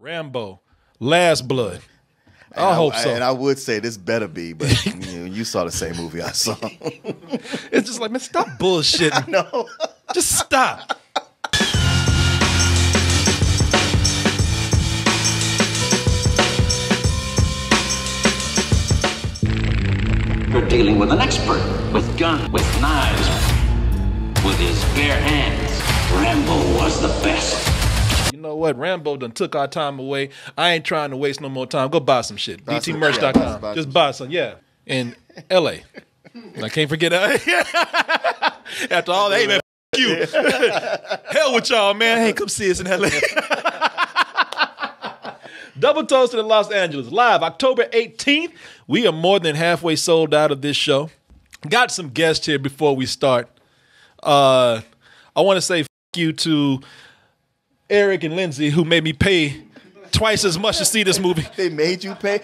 Rambo, Last Blood. I hope so. And I would say this better be, but you saw the same movie I saw. It's just like, man, stop bullshitting. I know. Just stop. You're dealing with an expert, with guns, with knives, with his bare hands. Rambo was the best. You know what? Rambo done took our time away. I ain't trying to waste no more time. Go buy some shit. BTmerch.com. Just buy some, yeah. In LA. I can't forget after all that, hey man, you. Hell with y'all, man. Hey, come see us in LA. Double Toasted in Los Angeles, live October 18th. We are more than halfway sold out of this show. Got some guests here before we start. I want to say f you to Eric and Lindsay, who made me pay twice as much to see this movie. They made you pay?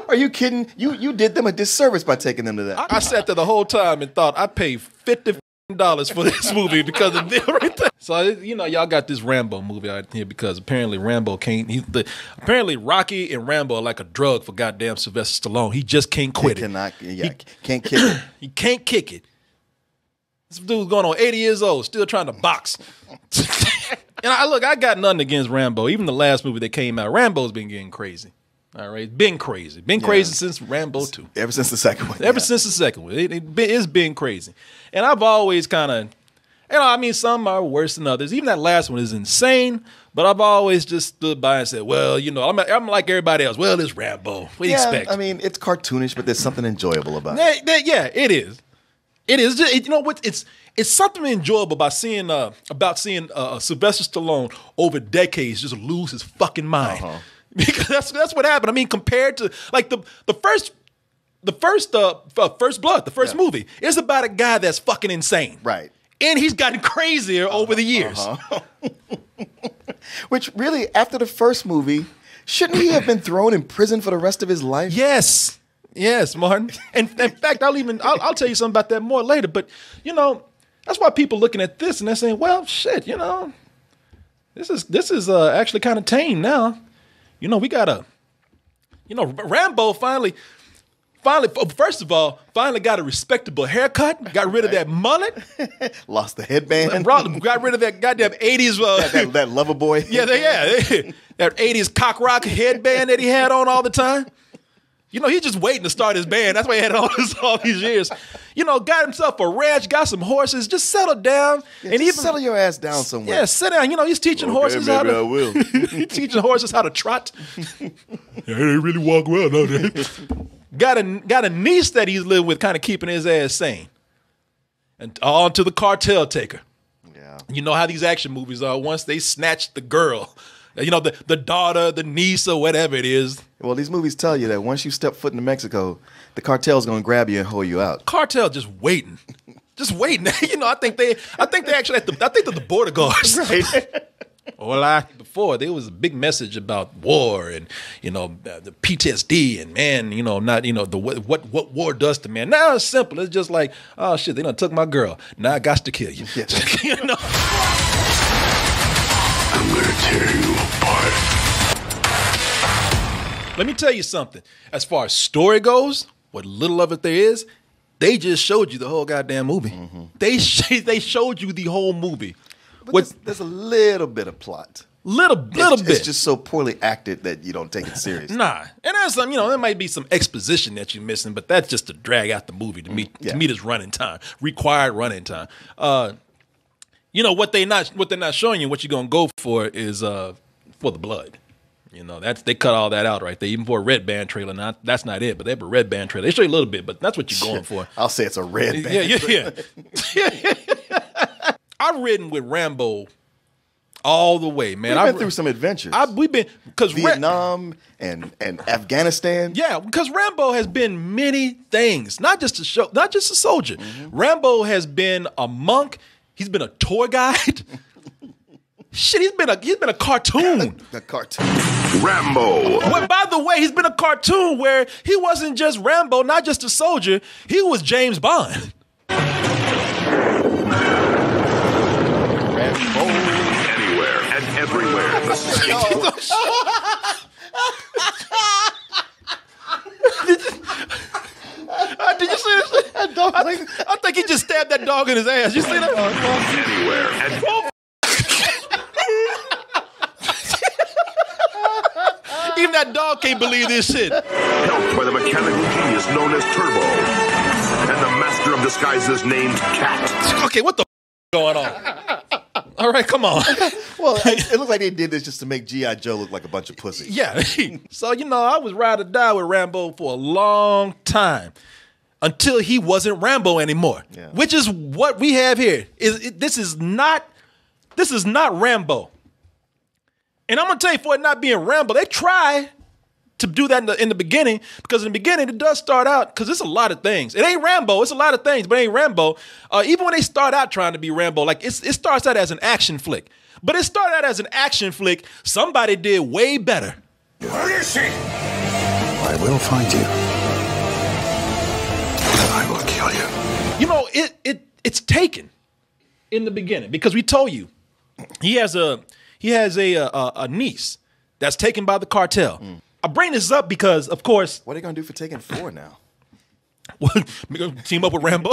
Are you kidding? You did them a disservice by taking them to that. I sat there the whole time and thought I paid $50 for this movie because of them right there. So, y'all got this Rambo movie out here because apparently Rambo can't. Apparently Rocky and Rambo are like a drug for goddamn Sylvester Stallone. He just can't quit it. Can't kick it. He can't kick it. This dude's going on 80 years old, still trying to box. And I got nothing against Rambo. Even the last movie that came out, Rambo's been getting crazy. All right, been crazy. Been crazy since Rambo 2. Ever since the second one. Ever since the second one. It's been crazy. And I've always kind of, some are worse than others. Even that last one is insane, but I've always just stood by and said, well, I'm like everybody else. Well, it's Rambo. What do you expect? I mean, it's cartoonish, but there's something enjoyable about it. Yeah, it is. It is. You know what? It's something enjoyable about seeing Sylvester Stallone over decades just lose his fucking mind. Because that's what happened. I mean, compared to like the first Blood, the first movie, is about a guy that's fucking insane. Right. And he's gotten crazier over the years. Which really, after the first movie, shouldn't he have been thrown in prison for the rest of his life? Yes, Martin. And in fact, I'll tell you something about that more later. But that's why people looking at this and they're saying, well, shit, this is actually kind of tame now. We got Rambo finally, first of all, got a respectable haircut, got rid of that mullet. Lost the headband. Got rid of that goddamn 80s. That lover boy. That 80s cock rock headband that he had on all the time. He's just waiting to start his band. That's why he had it all these years. Got himself a ranch, got some horses, just settled down. Yeah, and even settle your ass down somewhere. Yeah, sit down. He's teaching horses how to. I will. He's teaching horses how to trot. Yeah, they really walk well, don't they? Got a niece that he's lived with, kind of keeping his ass sane. And on to the cartel taker. Yeah. You know how these action movies are. Once they snatch the girl, the daughter, the niece, or whatever it is. Well, these movies tell you that once you step foot into Mexico, the cartel's going to grab you and hold you out. Cartel just waiting. Just waiting. I think they actually they're the border guards. Right. Well, before there was a big message about war and the PTSD and man, what war does to man. Now it's simple. It's just like, oh shit, they done took my girl. Now I got to kill you. Yeah. I'm gonna tear you apart. Let me tell you something. As far as story goes, what little of it there is, they just showed you the whole goddamn movie. Mm-hmm. They showed you the whole movie. But there's a little bit of plot. Little bit. It's just so poorly acted that you don't take it serious. Nah. And there's some, there might be some exposition that you're missing, but that's just to drag out the movie to meet its running time, required running time. What they're not showing you, what you're gonna go for is for the blood. They cut all that out right there. Even for a red band trailer, that's not it. But they have a red band trailer. They show you a little bit, but that's what you're going for. I'll say it's a red band. Yeah. I've ridden with Rambo all the way, man. We've been through some adventures. We've been because Vietnam and Afghanistan. Yeah, because Rambo has been many things, not just a soldier. Mm-hmm. Rambo has been a monk. He's been a tour guide. Shit, he's been a cartoon. A cartoon. Rambo. Well, by the way, he's been a cartoon where he wasn't just Rambo, not just a soldier. He was James Bond. Rambo. Anywhere and everywhere. the snake. Did you see this? That dog like, I think he just stabbed that dog in his ass. You see that? Anywhere and Even that dog can't believe this shit. helped by the mechanical genius known as Turbo and the master of disguises named Cat. Okay, what the going on? All right, come on. well, it looks like they did this just to make G.I. Joe look like a bunch of pussies. Yeah. So, I was ride or die with Rambo for a long time until he wasn't Rambo anymore, Yeah. which is what we have here. This is not Rambo. And I'm going to tell you, for it not being Rambo, they try to do that in the beginning, because in the beginning it does start out, because it's a lot of things. It ain't Rambo. It's a lot of things, but it ain't Rambo. Even when they start out trying to be Rambo, like it starts out as an action flick. But it started out as an action flick. Somebody did way better. Where is he? I will find you. I will kill you. It's Taken in the beginning, because we told you he has a niece that's taken by the cartel. I bring this up because, of course, What are they going to do for Taken 4 now? team up with Rambo.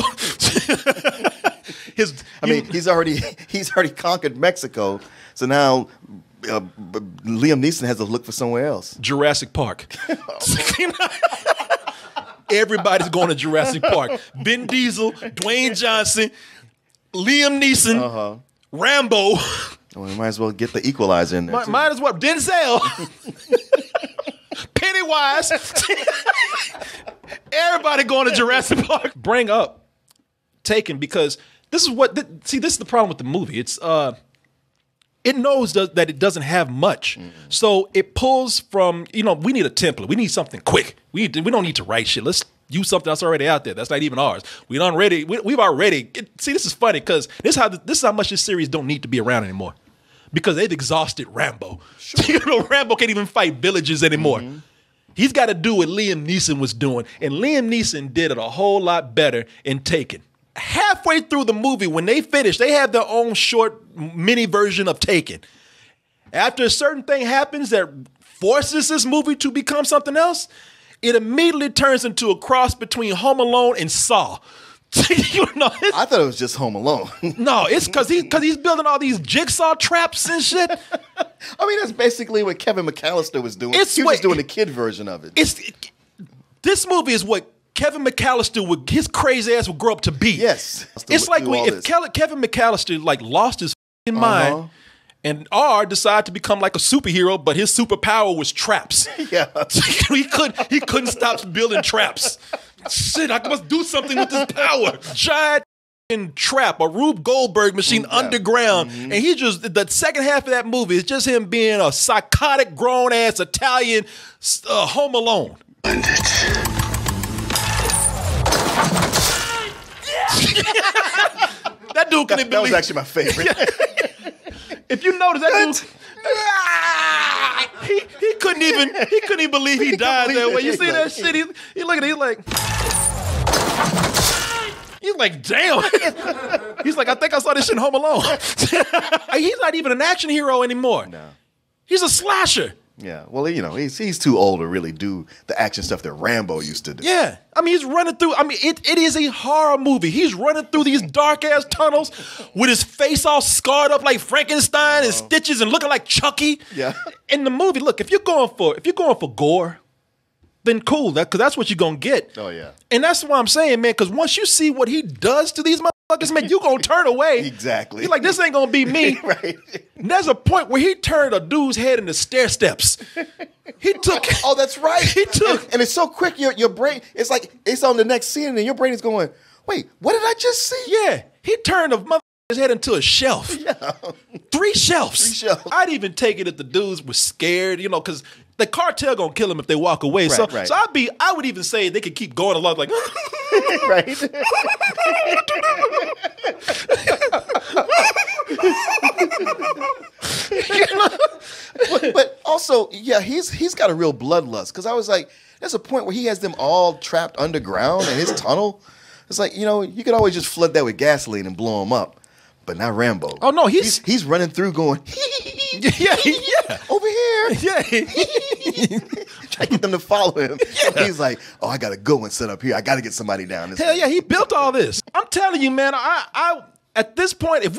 He's already conquered Mexico, so now Liam Neeson has to look for somewhere else. Jurassic Park. Everybody's going to Jurassic Park. Vin Diesel, Dwayne Johnson, Liam Neeson, Rambo. Well, we might as well get the Equalizer in there. Might as well. Denzel. Pennywise. Everybody going to Jurassic Park. Bring up Taken, because this is the problem with the movie. It's it knows that it doesn't have much. So it pulls from, we need a template. We need something quick. We don't need to write shit. Let's use something that's already out there. That's not even ours. We've already. This is funny, because this is how much this series don't need to be around anymore. Because they've exhausted Rambo. Sure. Rambo can't even fight villages anymore. He's got to do what Liam Neeson was doing. And Liam Neeson did it a whole lot better in Taken. Halfway through the movie, when they finish, they have their own short mini version of Taken. After a certain thing happens that forces this movie to become something else, it immediately turns into a cross between Home Alone and Saw. I thought it was just Home Alone. No, it's because he's building all these jigsaw traps and shit. I mean, that's basically what Kevin McAllister was doing. He was just doing the kid version of it. This movie is what Kevin McAllister his crazy ass would grow up to be. Yes. It's like if Kevin McAllister lost his mind and R decided to become like a superhero, but his superpower was traps. Yeah. he couldn't stop building traps. Shit, I must do something with this power. Giant trap, a Rube Goldberg machine underground. And he the second half of that movie is just him being a psychotic grown-ass Italian Home Alone. That dude couldn't believe. That was actually my favorite. If you notice that dude, he couldn't even believe he died that way. You see that shit? He look at it, he's like, damn. He's like, I think I saw this shit in Home Alone. He's not even an action hero anymore. No. He's a slasher. Yeah, well, he's too old to really do the action stuff that Rambo used to do. Yeah, he's running through. It is a horror movie. He's running through these dark ass tunnels with his face all scarred up like Frankenstein and stitches and looking like Chucky. Yeah. In the movie, look, if you're going for gore, then cool, because that's what you're gonna get. Oh yeah. And that's what I'm saying, man. Because once you see what he does to these motherfuckers, man, you gonna turn away. Exactly. You're like, this ain't gonna be me. Right. And there's a point where he turned a dude's head into stair steps. He took. Oh, that's right. He took. And it's so quick. Your brain. It's like it's on the next scene, and your brain is going, "Wait, what did I just see?" Yeah. He turned a motherfucker's head into a shelf. Yeah. 3 shelves. 3 shelves. I'd even take it if the dudes were scared, because the cartel gonna kill him if they walk away. Right. So I would even say they could keep going along like right. But also, yeah, he's got a real bloodlust, because I was like, there's a point where he has them all trapped underground in his tunnel. It's like, you could always just flood that with gasoline and blow them up. but not Rambo. Oh no, he's running through going. yeah, over here. Yeah. Try to get them to follow him. Yeah. He's like, oh, I got to go and sit up here. I got to get somebody down this Hell way. yeah, he built all this. I'm telling you, man, I at this point, if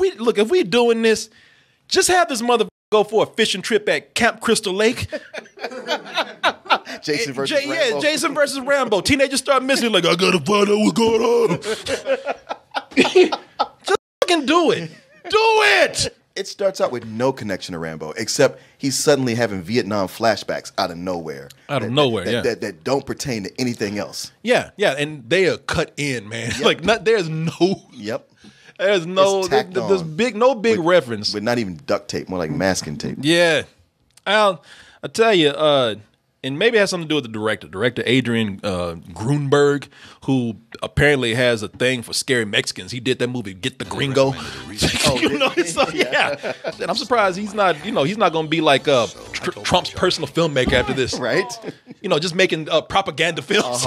we doing this, just have this mother go for a fishing trip at Camp Crystal Lake. Jason versus Rambo. Yeah, Jason versus Rambo. Teenagers start missing, like, I gotta find out what's going on. Just fucking do it. Do it. It starts out with no connection to Rambo, except he's suddenly having Vietnam flashbacks out of nowhere. That don't pertain to anything else. Yeah, and they are cut in, man. Yep. Like, there's no. Yep. There's no. There's big reference. With not even duct tape, more like masking tape. Yeah. I tell you, and maybe it has something to do with the director Adrian Grunberg, who apparently has a thing for scary Mexicans. He did that movie Get the Gringo. Yeah. And I'm surprised he's not going to be like Trump's personal filmmaker after this, right? Just making propaganda films.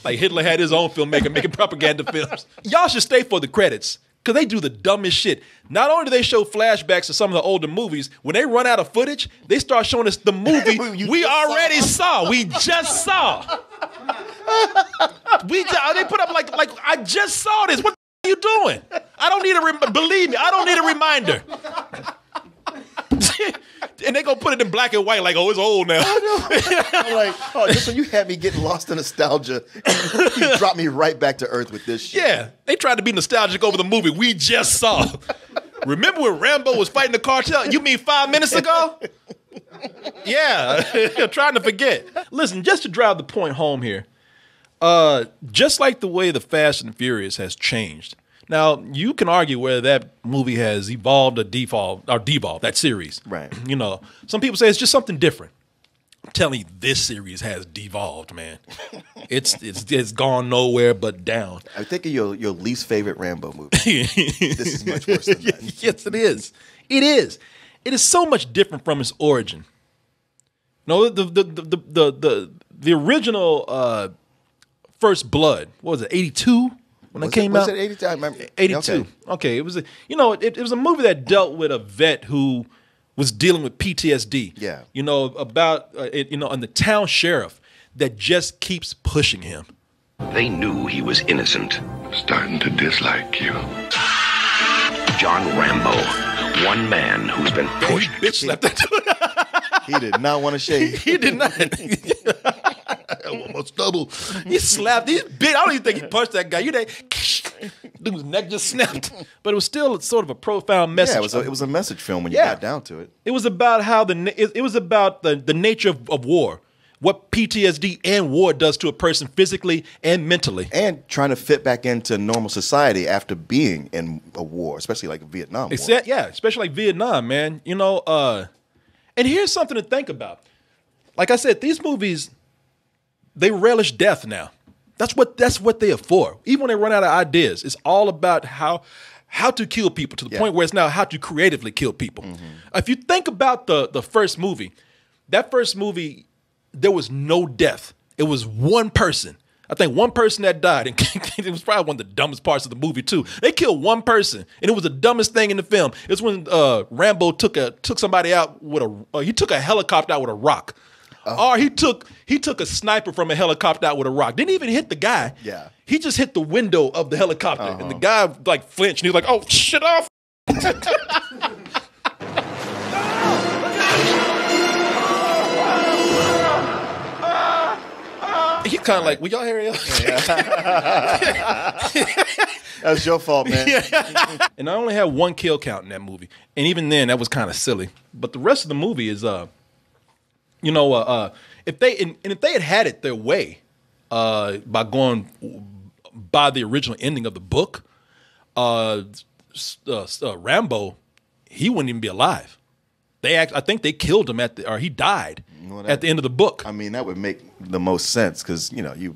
Like Hitler had his own filmmaker making propaganda films. Y'all should stay for the credits. Because they do the dumbest shit. Not only do they show flashbacks to some of the older movies, when they run out of footage, they start showing us the movie we already saw. We just saw. They put up like I just saw this. What are you doing? I don't need believe me, I don't need a reminder. And they gonna put it in black and white like, oh, it's old now. I'm like, oh, just when you had me getting lost in nostalgia, you dropped me right back to earth with this shit. Yeah, they tried to be nostalgic over the movie we just saw. Remember when Rambo was fighting the cartel? You mean 5 minutes ago? Yeah, trying to forget. Listen, just to drive the point home here, just like the way the Fast and Furious has changed. Now, you can argue whether that movie has evolved or devolved, that series. Right. Some people say it's just something different. I'm telling you, this series has devolved, man. It's gone nowhere but down. I think of your least favorite Rambo movie. This is much worse than that. Yes, it is. It is. It is so much different from its origin. No, the original First Blood, what was it, 82? When it came out, was it 82? I remember 82. Okay, it was it was a movie that dealt with a vet who was dealing with PTSD. Yeah, about and the town sheriff that just keeps pushing him. They knew he was innocent. Starting to dislike you. John Rambo, one man who's been pushed. Bitch slapped that dude. He did not want to shave. He did not. Almost double. He slapped. He's big. I don't even think he punched that guy. Dude's neck just snapped. But it was still sort of a profound message. Yeah, it was a message film when you got down to it. It was about how the nature of war, what PTSD and war does to a person physically and mentally, and trying to fit back into normal society after being in a war, especially like a Vietnam War. Yeah, especially like Vietnam, man. And here's something to think about. Like I said, these movies, they relish death now. That's what they are for. Even when they run out of ideas, it's all about how to kill people to the point where it's now how to creatively kill people. Mm-hmm. If you think about the first movie, that first movie, there was no death. It was one person. I think one person that died, and it was probably one of the dumbest parts of the movie too. They killed one person, and it was the dumbest thing in the film. It's when Rambo took somebody out with he took a helicopter out with a rock. Or he took a sniper from a helicopter out with a rock. Didn't even hit the guy. Yeah. He just hit the window of the helicopter. And the guy like flinched and he was like, oh, shit off. He kind of like, will y'all hurry up? That's your fault, man. And I only had one kill count in that movie. And even then, that was kind of silly. But the rest of the movie is if they had it their way, by going by the original ending of the book, Rambo, he wouldn't even be alive. I think they killed him he died at the end of the book. I mean, that would make the most sense because you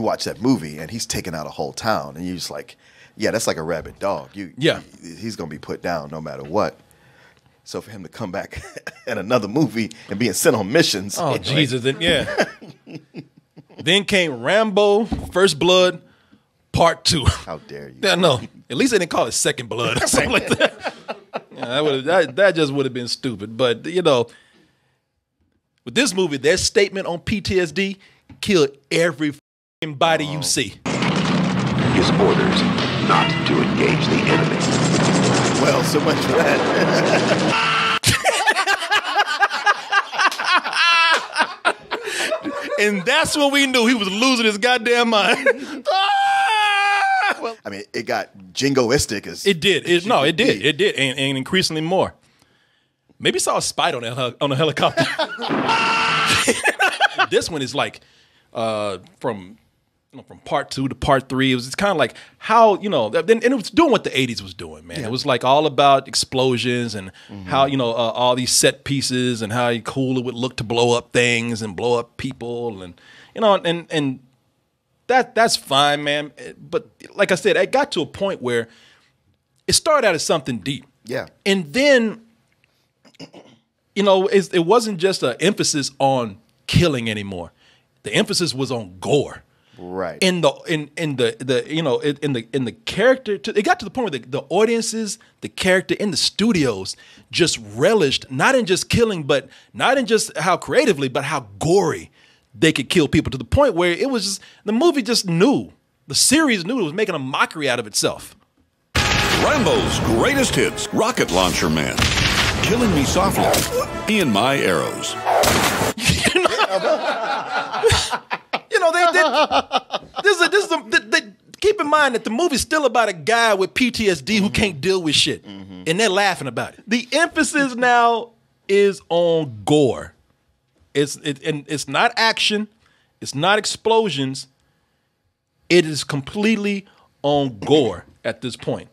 watch that movie and he's taking out a whole town and you're just like, yeah, that's like a rabid dog. He's gonna be put down no matter what. So for him to come back in another movie and being sent on missions. Oh, Jesus. Then came Rambo, First Blood, Part 2. How dare you? Yeah, no. At least they didn't call it Second Blood or something like that. Yeah, that just would have been stupid. But, you know, with this movie, their statement on PTSD killed every body you see. His orders not to engage the enemy. Well, so much for that. And that's when we knew he was losing his goddamn mind. Well, I mean, it got jingoistic. It did. It did, and increasingly more. Maybe saw a spider on a helicopter. This one is like from part 2 to part 3. It's kind of like how, you know, and it was doing what the 80s was doing, man. Yeah. It was like all about explosions and how, you know, all these set pieces and how cool it would look to blow up things and blow up people, and you know, and that's fine, man. But like I said, it got to a point where it started out as something deep. Yeah. And then, you know, it wasn't just an emphasis on killing anymore. The emphasis was on gore. Right. In the character, it got to the point where the audiences, the character in the studios just relished not in just killing, but not in just how creatively, but how gory they could kill people, to the point where it was just, the movie just knew, the series knew it was making a mockery out of itself. Rambo's greatest hits, Rocket Launcher Man, Killing Me Softly, Ian My Arrows. You know, keep in mind that the movie's still about a guy with PTSD who can't deal with shit, and they're laughing about it. The emphasis now is on gore. It's not action, it's not explosions. It is completely on gore at this point.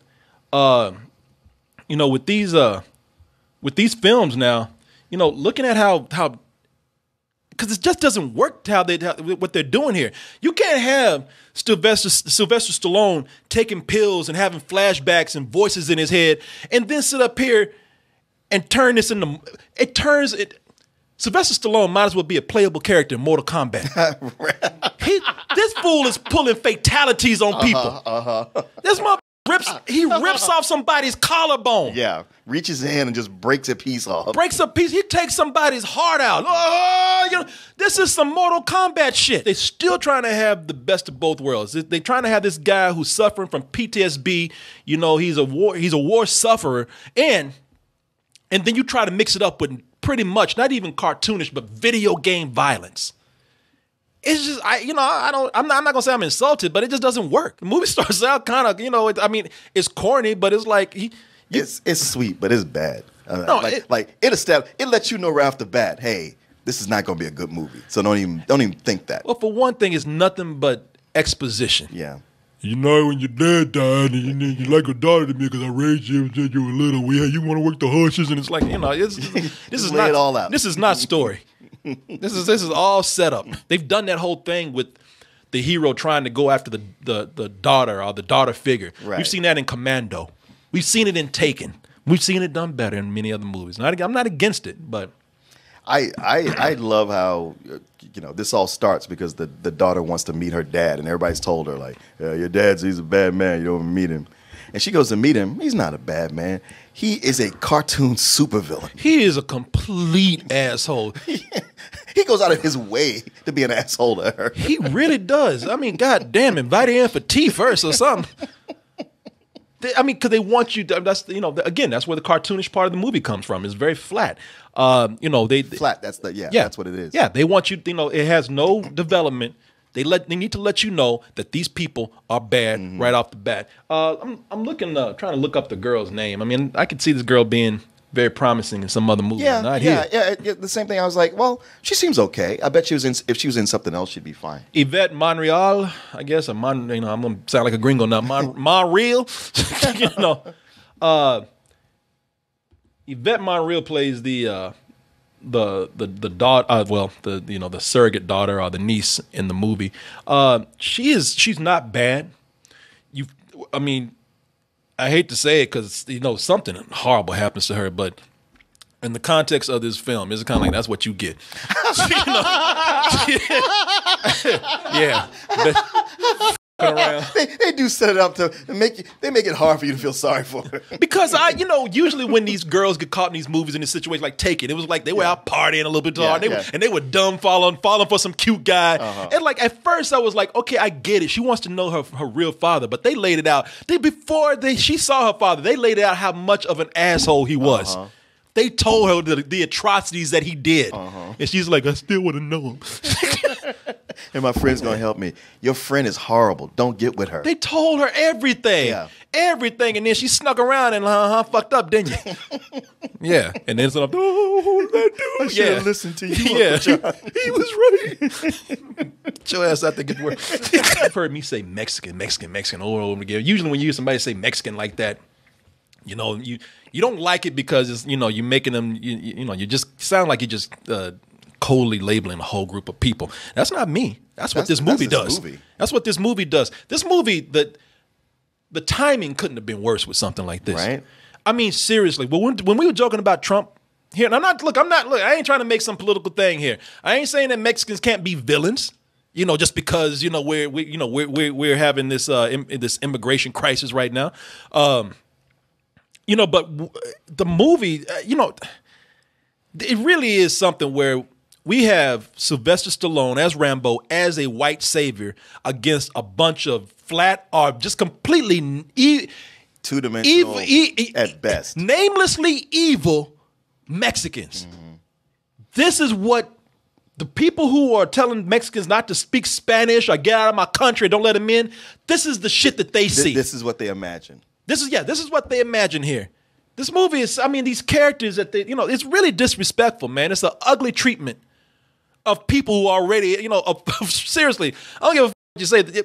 You know, with these films now, you know, looking at how because it just doesn't work what they're doing here. You can't have Sylvester Stallone taking pills and having flashbacks and voices in his head, and then sit up here and turn this into Sylvester Stallone might as well be a playable character in Mortal Kombat. This fool is pulling fatalities on people. This mother rips off somebody's collarbone. Yeah, reaches in and just breaks a piece off. Breaks a piece. He takes somebody's heart out. Oh, you know, this is some Mortal Kombat shit. They're still trying to have the best of both worlds. They're trying to have this guy who's suffering from PTSD. You know, he's a war sufferer, and then you try to mix it up with pretty much not even cartoonish, but video game violence. It's just, I'm not gonna say I'm insulted, but it just doesn't work. The movie starts out kind of, you know, it's corny, but it's like it's sweet, but it's bad. It lets you know right off the bat, hey, this is not gonna be a good movie. So don't even think that. Well, for one thing, it's nothing but exposition. Yeah. You know, when your dad died, and you like your daughter to me because I raised you since you were little. You want to work the horses, and it's like, you know, this is not it all out. This is not story. This is all set up. They've done that whole thing with the hero trying to go after the daughter or the daughter figure. Right. We've seen that in Commando. We've seen it in Taken. We've seen it done better in many other movies. I'm not against it, but I love how, you know, this all starts because the daughter wants to meet her dad, and everybody's told her, like, your he's a bad man, you don't meet him. And she goes to meet him. He's not a bad man. He is a cartoon supervillain. He is a complete asshole. He goes out of his way to be an asshole to her. He really does. I mean, goddamn, invite her in for tea first or something. Because they want you to, that's, you know, again, that's where the cartoonish part of the movie comes from. It's very flat. You know, flat, that's what it is. Yeah, they want you, you know, it has no development. They need to let you know that these people are bad right off the bat. I'm looking, trying to look up the girl's name. I mean, I could see this girl being very promising in some other movie. Yeah, not here. The same thing. I was like, well, she seems okay. I bet if she was in something else, she'd be fine. Yvette Monreal, I guess, I'm gonna sound like a gringo now. Monreal, you know. Yvette Monreal plays the daughter, the surrogate daughter or the niece in the movie. She's not bad. I hate to say it because, you know, something horrible happens to her, but in the context of this film, it's kind of like that's what you get. You know? Yeah. around. They do set it up to make it hard for you to feel sorry for her. Because usually when these girls get caught in these movies in this situation, like Take It, it was like they were out partying a little bit too hard, and they were dumb falling for some cute guy. And like at first I was like, okay, I get it. She wants to know her real father, but they laid it out. Before she saw her father, they laid out how much of an asshole he was. They told her the atrocities that he did, and she's like, I still want to know him. And my friend's gonna help me. Your friend is horrible. Don't get with her. They told her everything. Everything. And then she snuck around and fucked up, didn't you? Yeah. And then sort of, that dude. I should have listened to you. Yeah. He was right. Get your ass out there, get to work. You've heard me say Mexican over and over again. Usually when you hear somebody say Mexican like that, you don't like it because it's, you're making them, you just sound like you just coldly labeling a whole group of people. That's not me. That's what this movie does. That's what this movie does. This movie, the timing couldn't have been worse with something like this. Right. I mean, seriously. Well, when we were joking about Trump here, and I ain't trying to make some political thing here. I ain't saying that Mexicans can't be villains. Just because we're having this this immigration crisis right now. But the movie, it really is something where we have Sylvester Stallone as Rambo as a white savior against a bunch of flat or just completely two-dimensional at best, namelessly evil Mexicans. This is what the people who are telling Mexicans not to speak Spanish or get out of my country, don't let them in. This is the shit that they see. This is what they imagine. This is what they imagine here. This movie is, these characters that it's really disrespectful, man. It's an ugly treatment of people who already, seriously, I don't give a f what you say.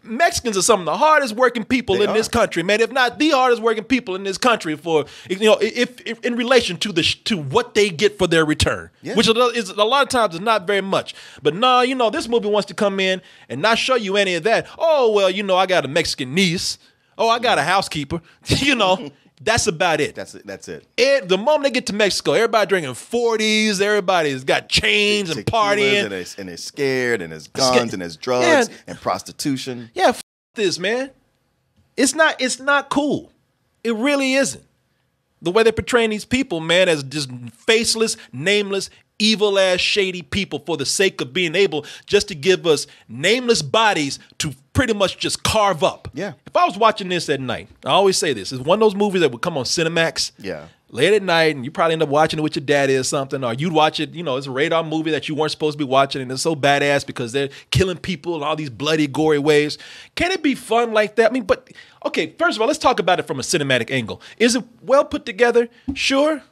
Mexicans are some of the hardest working people in this country, man. If not the hardest working people in this country for, if in relation to what they get for their return, which is a lot of times is not very much. But no, this movie wants to come in and not show you any of that. Oh, well, I got a Mexican niece. Oh, I got a housekeeper. That's about it. That's it. The moment they get to Mexico, everybody drinking 40s, everybody's got chains and partying. And they're scared, and there's guns, and there's drugs, and prostitution. Yeah, this, man. It's not cool. It really isn't. The way they're portraying these people, man, as just faceless, nameless, evil-ass, shady people for the sake of being able just to give us nameless bodies to pretty much just carve up. Yeah. If I was watching this at night, I always say this, it's one of those movies that would come on Cinemax late at night, and you probably end up watching it with your daddy or something, or you'd watch it, it's a radar movie that you weren't supposed to be watching, and it's so badass because they're killing people in all these bloody, gory ways. Can it be fun like that? But, okay, first of all, let's talk about it from a cinematic angle. Is it well put together? Sure.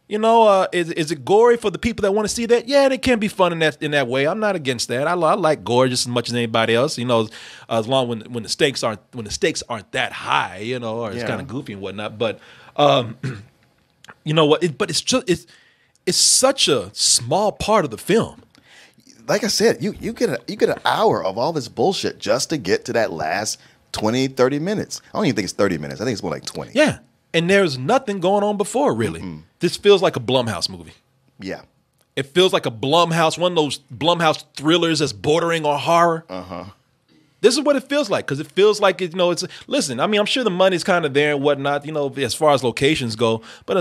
Is it gory for the people that want to see that? Yeah, it can be fun in that way. I'm not against that. I like gore just as much as anybody else. As long when the stakes aren't that high, or it's kind of goofy and whatnot. But you know what? But it's such a small part of the film. Like I said, you get an hour of all this bullshit just to get to that last 20, 30 minutes. I don't even think it's 30 minutes. I think it's more like 20. Yeah. And there's nothing going on before, really. This feels like a Blumhouse movie. Yeah. It feels like a Blumhouse, one of those Blumhouse thrillers that's bordering on horror. This is what it feels like, because it feels like, listen, I'm sure the money's kind of there and whatnot, as far as locations go. But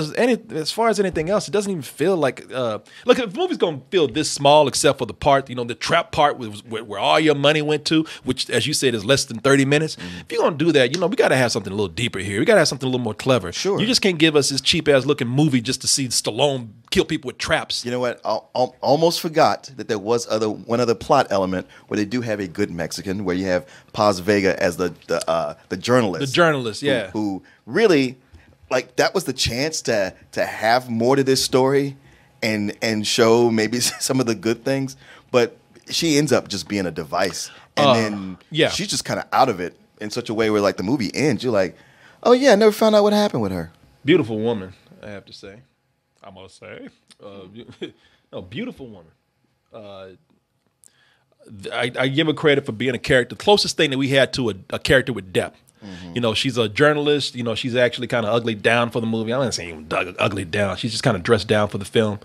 as far as anything else, it doesn't even feel like, look, if the movie's going to feel this small, except for the part, the trap part where all your money went to, which, as you said, is less than 30 minutes. If you're going to do that, we got to have something a little deeper here. We got to have something a little more clever. Sure. You just can't give us this cheap-ass looking movie just to see Stallone kill people with traps. You know what? I almost forgot that there was one other plot element where they do have a good Mexican, where you have Paz Vega as the journalist. The journalist, yeah. Who really, that was the chance to have more to this story and show maybe some of the good things. But she ends up just being a device. And then she's just kind of out of it in such a way where, the movie ends. You're like, oh, yeah, I never found out what happened with her. Beautiful woman, I have to say. I must say. Beautiful woman. I give her credit for being a character. The closest thing that we had to a character with depth. She's a journalist. She's actually kind of ugly down for the movie. I'm not saying ugly down. She's just kind of dressed down for the film.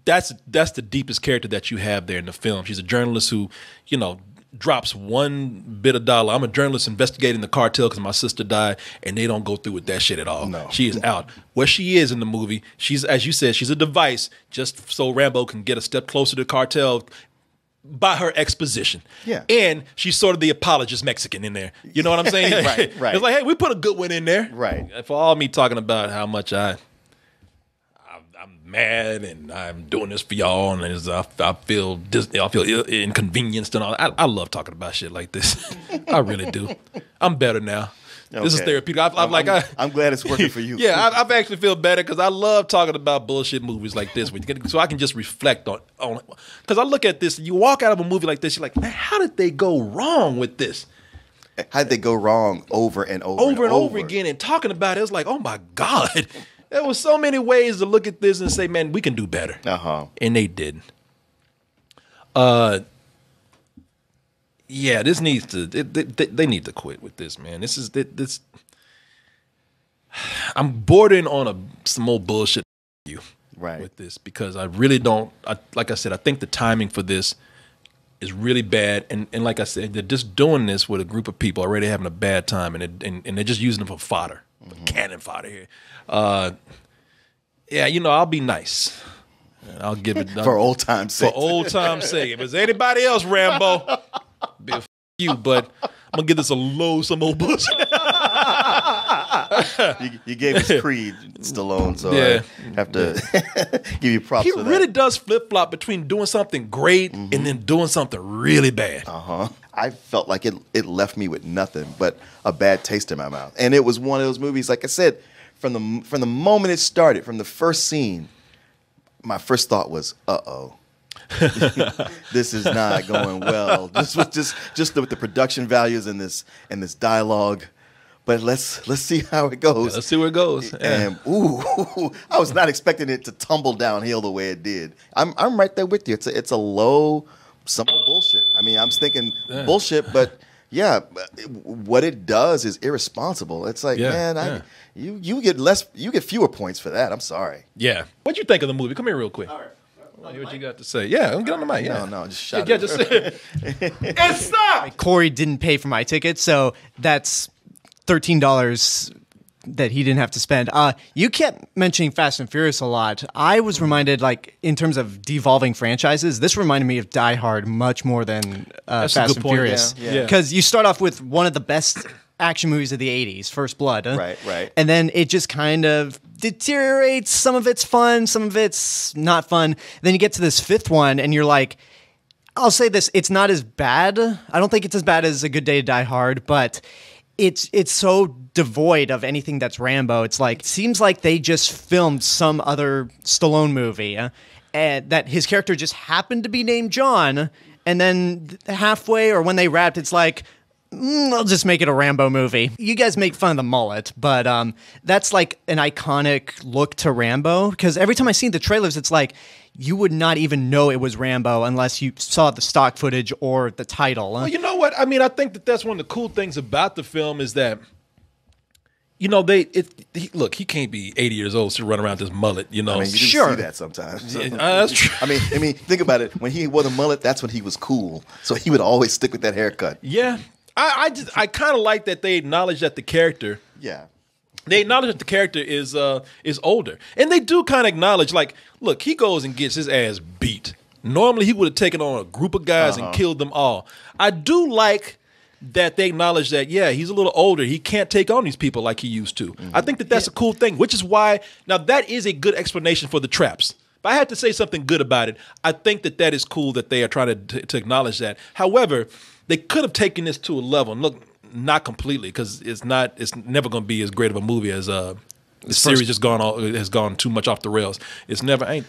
that's the deepest character that you have there in the film. She's a journalist who, you know, drops one bit of dollar. I'm a journalist investigating the cartel because my sister died, and they don't go through with that shit at all. No. She is out. Where she is in the movie, she's, as you said, she's a device just so Rambo can get a step closer to the cartel by her exposition. Yeah. And she's sort of the apologist Mexican in there. You know what I'm saying? Right. It's like, hey, we put a good one in there. Right. For all me talking about how much I'm mad and I'm doing this for y'all, and I feel inconvenienced and all. I love talking about shit like this. I really do. I'm better now. Okay. This is therapeutic. I'm glad it's working for you. Yeah, I've actually feel better because I love talking about bullshit movies like this, so I can just reflect on. Because I look at this, you walk out of a movie like this, you're like, man, how did they go wrong with this? How did they go wrong over and over again? And talking about it, it's like, oh my God. There was so many ways to look at this and say, man, we can do better. And they didn't. Yeah, this needs to. They need to quit with this, man. This. I'm bordering on some more bullshit with this because I really don't. Like I said, I think the timing for this is really bad, and like I said, they're just doing this with a group of people already having a bad time, and they're just using them for fodder, cannon fodder here. Yeah, you know, I'll be nice. I'll give it for old time's sake. For old time's sake. If it's anybody else, Rambo, be a you. But I'm gonna give this some old bullshit. You gave us Creed, Stallone, so I have to give you props. He for really that. does flip flop between doing something great and then doing something really bad. I felt like it left me with nothing but a bad taste in my mouth, and it was one of those movies. Like I said, from the moment it started, from the first scene, my first thought was, "Uh-oh, this is not going well." Just with the production values and this dialogue. But let's see how it goes. Yeah, let's see where it goes. And I was not expecting it to tumble downhill the way it did. I'm right there with you. It's a low, some bullshit. I mean, I'm thinking bullshit, but yeah, what it does is irresponsible. It's like, you get fewer points for that. I'm sorry. Yeah. What'd you think of the movie? Come here real quick. All right. What you got to say? Yeah, get on the mic. Yeah. No, just shut it. Yeah, just and stop. Corey didn't pay for my ticket, so that's $13 that he didn't have to spend. You kept mentioning Fast and Furious a lot. I was reminded, like, in terms of devolving franchises, this reminded me of Die Hard much more than Fast and Furious. Because you start off with one of the best action movies of the 80s, First Blood. Right. And then it just kind of deteriorates. Some of it's fun, some of it's not fun. Then you get to this fifth one, and you're like, I'll say this, it's not as bad. I don't think it's as bad as A Good Day to Die Hard, but it's so devoid of anything that's Rambo. It's like, it seems like they just filmed some other Stallone movie, and that his character just happened to be named John, and then halfway or when they wrapped, it's like, I'll just make it a Rambo movie. You guys make fun of the mullet, but that's like an iconic look to Rambo, because every time I see the trailers, it's like, you would not even know it was Rambo unless you saw the stock footage or the title. Well, you know what? I mean, I think that's one of the cool things about the film is that, you know, look, he can't be 80 years old to run around this mullet, you know. I mean, you see that sometimes. So. That's true. I mean, think about it. When he wore the mullet, that's when he was cool. So he would always stick with that haircut. Yeah. I kind of like that they acknowledge that the character. Yeah. They acknowledge that the character is older, and they do kind of acknowledge, like, look, he goes and gets his ass beat. Normally, he would have taken on a group of guys and killed them all. I do like that they acknowledge that, yeah, he's a little older. He can't take on these people like he used to. I think that's a cool thing, which is why now that is a good explanation for the traps. If I had to say something good about it, I think that is cool that they are trying to acknowledge that. However, they could have taken this to a level. And look, not completely, because it's never going to be as great of a movie as the series has gone too much off the rails. It's never. I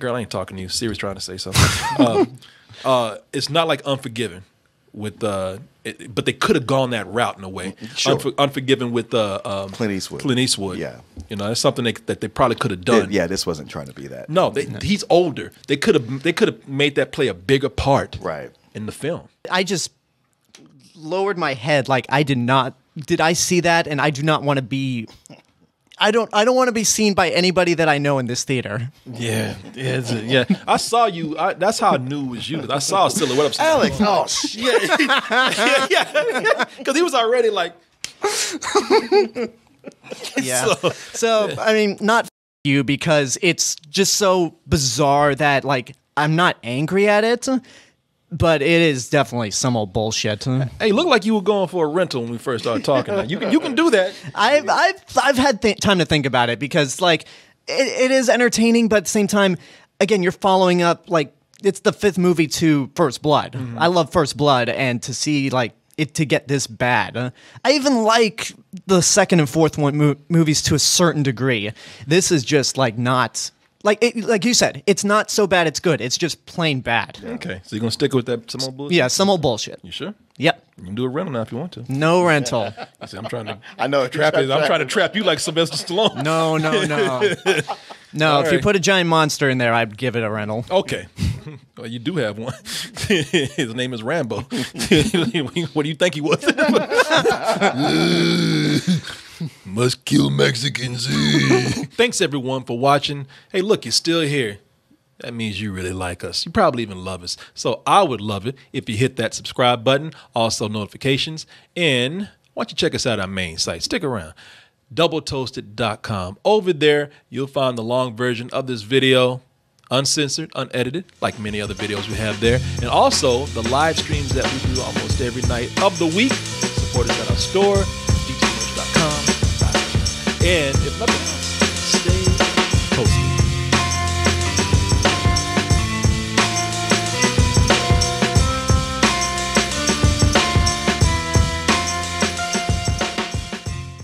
ain't talking to you. Siri's trying to say something. It's not like Unforgiven with but they could have gone that route in a way. Sure. Unforgiven with Clint Eastwood. Clint Eastwood. Yeah. You know, that's something that they probably could have done. This wasn't trying to be that. No, he's older. They could have made that play a bigger part. Right. In the film. I just lowered my head like I did I see that, and I do not want to be I don't want to be seen by anybody that I know in this theater. Yeah. I saw you. That's how I knew it was you. I saw a silhouette of Alex. Oh shit. Yeah. Because he was already like. Yeah. So I mean, not you because it's just so bizarre that like I'm not angry at it. But it is definitely some old bullshit. Hey, looked like you were going for a rental when we first started talking. Now, you can do that. I've had time to think about it because like it is entertaining, but at the same time, again, you're following up like it's the 5th movie to First Blood. I love First Blood, and to see like it to get this bad. I even like the 2nd and 4th movies to a certain degree. This is just like not. Like you said, it's not so bad it's good. It's just plain bad. Okay, so you're going to stick with that some old bullshit? Yeah, some old bullshit. You sure? Yep. You can do a rental now if you want to. No rental. You see, I'm trying to trap I'm trying to trap you like Sylvester Stallone. No. No, if you put a giant monster in there, I'd give it a rental. Okay. Well, you do have one. His name is Rambo. What do you think he was? Must kill Mexicans. Thanks, everyone, for watching. Hey, look, you're still here. That means you really like us. You probably even love us. So I would love it if you hit that subscribe button, also notifications. And why don't you check us out on our main site? Stick around. doubletoasted.com. Over there, you'll find the long version of this video, uncensored, unedited, like many other videos we have there. And also the live streams that we do almost every night of the week. Support us at our store, dtmerch.com. And if nothing else, stay toasted.